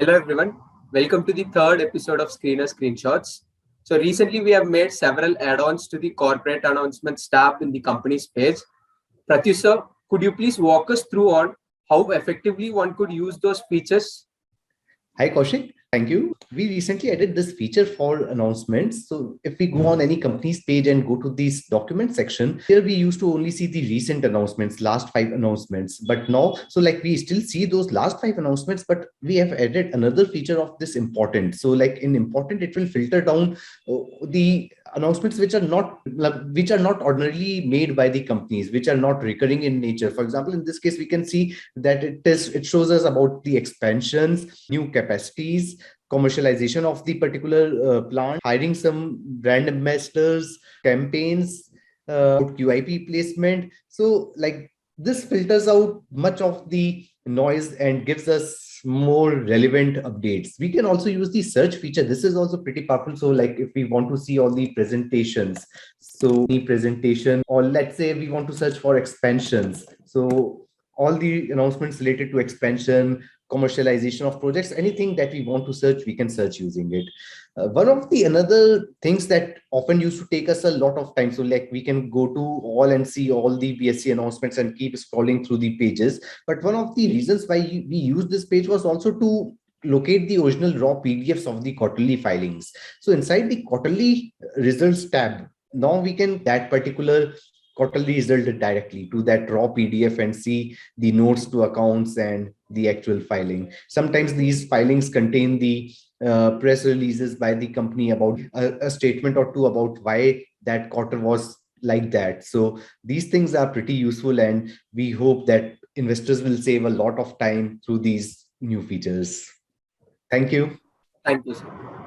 Hello everyone, welcome to the third episode of Screener Screenshots. So recently we have made several add-ons to the corporate announcements tab in the company's page. Pratyush sir, could you please walk us through on how effectively one could use those features? Hi, Kaushik. Thank you. We recently added this feature for announcements. So if we go on any company's page and go to this document section, here we used to only see the recent announcements, last five announcements. But now, so like we still see those last five announcements, but we have added another feature of this important. So like in important, it will filter down the announcements which are not ordinarily made by the companies, which are not recurring in nature. For example, in this case, we can see that it shows us about the expansions, new capacities, commercialization of the particular plant, hiring some brand ambassadors, campaigns, QIP placement. So like this filters out much of the noise and gives us more relevant updates. We can also use the search feature. This is also pretty powerful. So like if we want to see all the presentations, so any presentation, or let's say we want to search for expansions. So all the announcements related to expansion, commercialization of projects, anything that we want to search, we can search using it. One of the another things that often used to take us a lot of time, so like we can go to all and see all the BSc announcements and keep scrolling through the pages. But one of the reasons why we used this page was also to locate the original raw PDFs of the quarterly filings. So inside the quarterly results tab, now we can that particular quarterly result directly to that raw PDF and see the notes to accounts and the actual filing. Sometimes these filings contain the press releases by the company about a statement or two about why that quarter was like that. So these things are pretty useful, and we hope that investors will save a lot of time through these new features. Thank you. Thank you, sir.